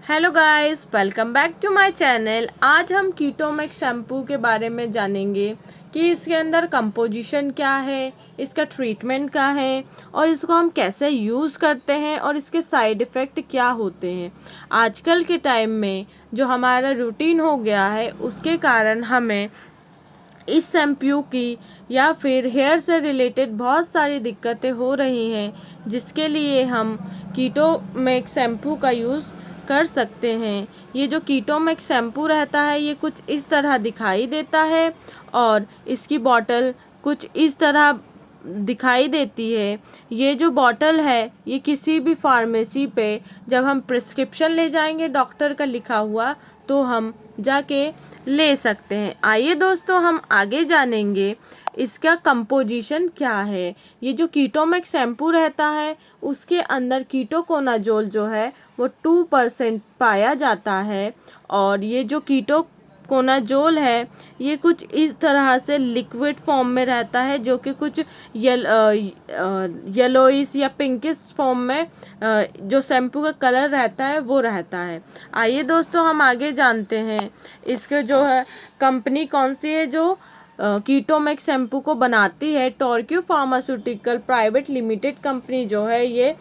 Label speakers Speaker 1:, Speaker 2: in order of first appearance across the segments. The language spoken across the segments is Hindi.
Speaker 1: Hello guys, welcome back to my channel. आज हम कीटोमैक्स शैम्पू के बारे में जानेंगे कि इसके अंदर कंपोजिशन क्या है, इसका ट्रीटमेंट क्या है और इसको हम कैसे यूज़ करते हैं और इसके साइड इफ़ेक्ट क्या होते हैं। आजकल के टाइम में जो हमारा रूटीन हो गया है उसके कारण हमें इस शैम्पू की या फिर हेयर से रिलेटेड बहुत सारी दिक्कतें हो रही हैं, जिसके लिए हम कीटोमैक्स शैम्पू का यूज़ कर सकते हैं। ये जो कीटोमैक्स शैम्पू रहता है ये कुछ इस तरह दिखाई देता है और इसकी बॉटल कुछ इस तरह दिखाई देती है। ये जो बॉटल है ये किसी भी फार्मेसी पे जब हम प्रिस्क्रिप्शन ले जाएंगे डॉक्टर का लिखा हुआ तो हम जाके ले सकते हैं। आइए दोस्तों, हम आगे जानेंगे इसका कंपोजिशन क्या है। ये जो कीटोमैक्स शैम्पू रहता है उसके अंदर कीटोकोनाजोल जो है वो 2% पाया जाता है और ये जो कीटोकोनाजोल है ये कुछ इस तरह से लिक्विड फॉर्म में रहता है, जो कि कुछ येलोइश या पिंकिश फॉर्म में जो शैम्पू का कलर रहता है वो रहता है। आइए दोस्तों, हम आगे जानते हैं इसके जो है कंपनी कौन सी है जो कीटोमैक्स शैम्पू को बनाती है। टोर्क्यू फार्मास्यूटिकल प्राइवेट लिमिटेड कंपनी जो है ये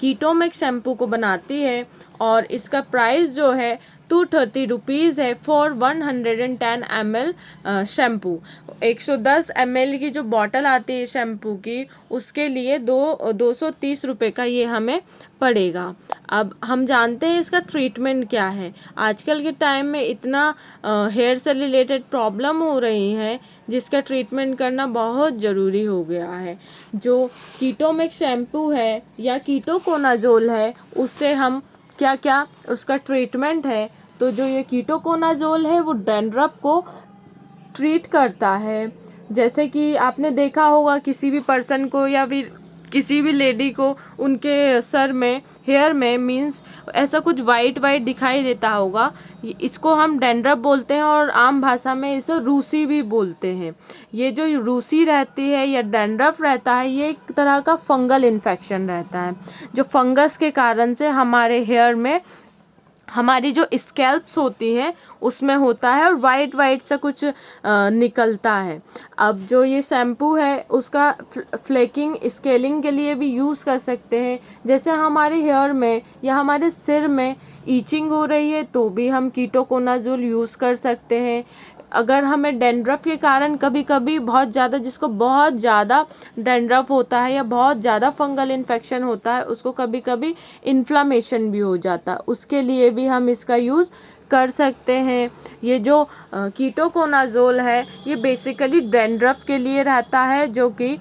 Speaker 1: कीटोमैक्स शैम्पू को बनाती है और इसका प्राइस जो है 230 रुपीज़ है फॉर 110 ml शैम्पू। 110 ml की जो बॉटल आती है शैम्पू की उसके लिए 230 रुपये का ये हमें पड़ेगा। अब हम जानते हैं इसका ट्रीटमेंट क्या है। आजकल के टाइम में इतना हेयर से रिलेटेड प्रॉब्लम हो रही है जिसका ट्रीटमेंट करना बहुत ज़रूरी हो गया है। जो कीटोमैक्स शैम्पू है या कीटोकोनाजोल है उससे हम क्या क्या उसका ट्रीटमेंट है, तो जो ये कीटोकोनाजोल है वो डैंड्रफ को ट्रीट करता है। जैसे कि आपने देखा होगा किसी भी पर्सन को या फिर किसी भी लेडी को उनके सर में हेयर में मीन्स ऐसा कुछ वाइट वाइट दिखाई देता होगा, इसको हम डैंड्रफ बोलते हैं और आम भाषा में इसे रूसी भी बोलते हैं। ये जो रूसी रहती है या डैंड्रफ रहता है ये एक तरह का फंगल इन्फेक्शन रहता है, जो फंगस के कारण से हमारे हेयर में हमारी जो स्कैल्प्स होती हैं उसमें होता है और वाइट वाइट सा कुछ निकलता है। अब जो ये शैम्पू है उसका फ्लेकिंग स्केलिंग के लिए भी यूज़ कर सकते हैं। जैसे हमारे हेयर में या हमारे सिर में ईचिंग हो रही है तो भी हम कीटोकोनाजोल यूज़ कर सकते हैं। अगर हमें डैंड्रफ के कारण कभी कभी बहुत ज़्यादा, जिसको बहुत ज़्यादा डैंड्रफ होता है या बहुत ज़्यादा फंगल इन्फेक्शन होता है उसको कभी कभी इन्फ्लामेशन भी हो जाता है, उसके लिए भी हम इसका यूज़ कर सकते हैं। ये जो कीटोकोनाजोल है ये बेसिकली डैंड्रफ के लिए रहता है, जो कि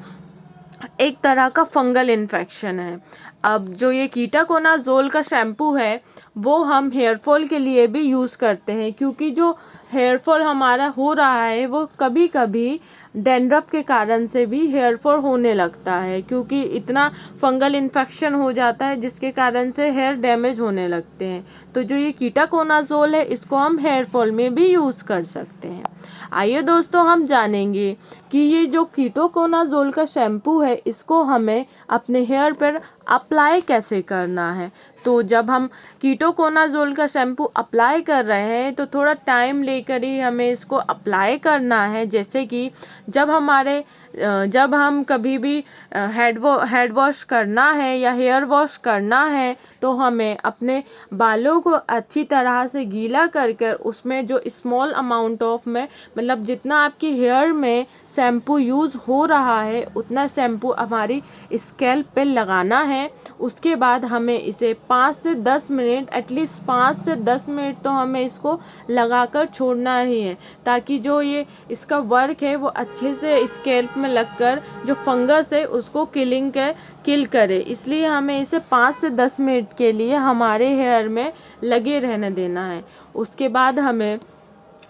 Speaker 1: एक तरह का फंगल इन्फेक्शन है। अब जो ये कीटोकोनाजोल का शैम्पू है वो हम हेयर फॉल के लिए भी यूज़ करते हैं, क्योंकि जो हेयर फॉल हमारा हो रहा है वो कभी कभी डैंड्रफ के कारण से भी हेयर फॉल होने लगता है, क्योंकि इतना फंगल इन्फेक्शन हो जाता है जिसके कारण से हेयर डैमेज होने लगते हैं। तो जो ये कीटोकोनाजोल है इसको हम हेयर फॉल में भी यूज़ कर सकते हैं। आइए दोस्तों, हम जानेंगे कि ये जो कीटोकोनाजोल का शैम्पू है इसको हमें अपने हेयर पर अप्लाई कैसे करना है। तो जब हम कीटोकोनाजोल का शैम्पू अप्लाई कर रहे हैं तो थोड़ा टाइम लेकर ही हमें इसको अप्लाई करना है। जैसे कि जब हम कभी भी हेड वॉश करना है या हेयर वॉश करना है तो हमें अपने बालों को अच्छी तरह से गीला कर कर उसमें जो स्मॉल अमाउंट ऑफ में मतलब जितना आपकी हेयर में शैम्पू यूज़ हो रहा है उतना शैम्पू हमारी स्कैल्प पे लगाना है। उसके बाद हमें इसे 5 से 10 मिनट, एटलीस्ट 5 से 10 मिनट तो हमें इसको लगाकर छोड़ना ही है, ताकि जो ये इसका वर्क है वो अच्छे से स्कैल्प में लगकर जो फंगस है उसको किल करे। इसलिए हमें इसे 5 से 10 मिनट के लिए हमारे हेयर में लगे रहने देना है। उसके बाद हमें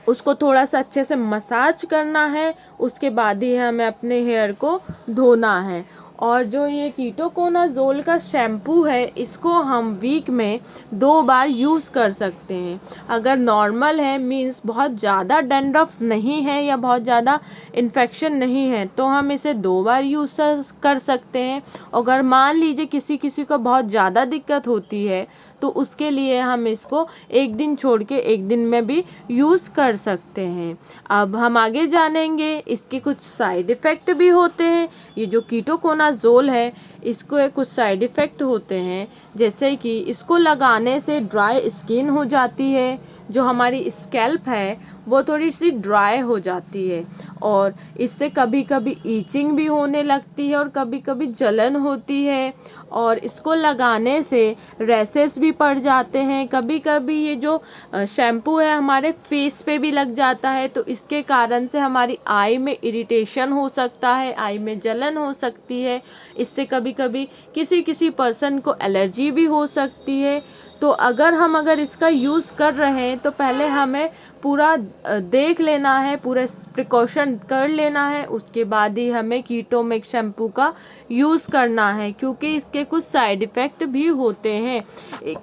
Speaker 1: उसको थोड़ा सा अच्छे से मसाज करना है, उसके बाद ही हमें अपने हेयर को धोना है। और जो ये कीटोकोनाजोल का शैम्पू है इसको हम वीक में 2 बार यूज़ कर सकते हैं। अगर नॉर्मल है मीन्स बहुत ज़्यादा डैंड्रफ नहीं है या बहुत ज़्यादा इन्फेक्शन नहीं है तो हम इसे 2 बार यूज़ कर सकते हैं। अगर मान लीजिए किसी को बहुत ज़्यादा दिक्कत होती है तो उसके लिए हम इसको एक दिन छोड़ के एक दिन में भी यूज़ कर सकते हैं। अब हम आगे जानेंगे इसके कुछ साइड इफ़ेक्ट भी होते हैं। ये जो कीटोकोनाज़ोल है इसको कुछ साइड इफ़ेक्ट होते हैं, जैसे कि इसको लगाने से ड्राई स्किन हो जाती है, जो हमारी स्कैल्प है वो थोड़ी सी ड्राई हो जाती है, और इससे कभी कभी ईचिंग भी होने लगती है और कभी कभी जलन होती है, और इसको लगाने से रैसेस भी पड़ जाते हैं। कभी कभी ये जो शैम्पू है हमारे फेस पे भी लग जाता है, तो इसके कारण से हमारी आई में इरिटेशन हो सकता है, आई में जलन हो सकती है। इससे कभी कभी किसी किसी पर्सन को एलर्जी भी हो सकती है। तो अगर इसका यूज़ कर रहे हैं तो पहले हमें पूरा देख लेना है, पूरा प्रिकॉशन कर लेना है, उसके बाद ही हमें कीटोमैक्स शैम्पू का यूज़ करना है, क्योंकि इसके कुछ साइड इफ़ेक्ट भी होते हैं।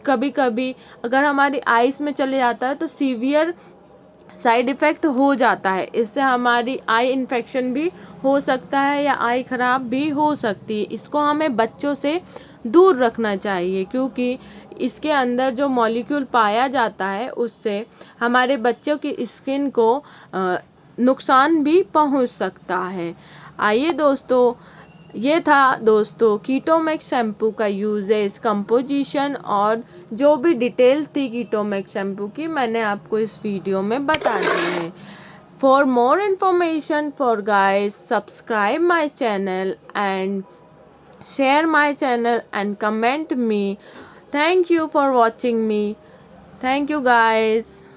Speaker 1: कभी कभी अगर हमारी आइज़ में चले जाता है तो सीवियर साइड इफ़ेक्ट हो जाता है, इससे हमारी आई इन्फेक्शन भी हो सकता है या आई ख़राब भी हो सकती है। इसको हमें बच्चों से दूर रखना चाहिए, क्योंकि इसके अंदर जो मॉलिक्यूल पाया जाता है उससे हमारे बच्चों की स्किन को नुकसान भी पहुंच सकता है। आइए दोस्तों, ये था दोस्तों कीटोमैक्स शैम्पू का यूजेस, कंपोजिशन और जो भी डिटेल थी कीटोमैक्स शैम्पू की मैंने आपको इस वीडियो में बता दी है। For more information for guys, subscribe my channel and share my channel and comment me. Thank you for watching me. Thank you guys.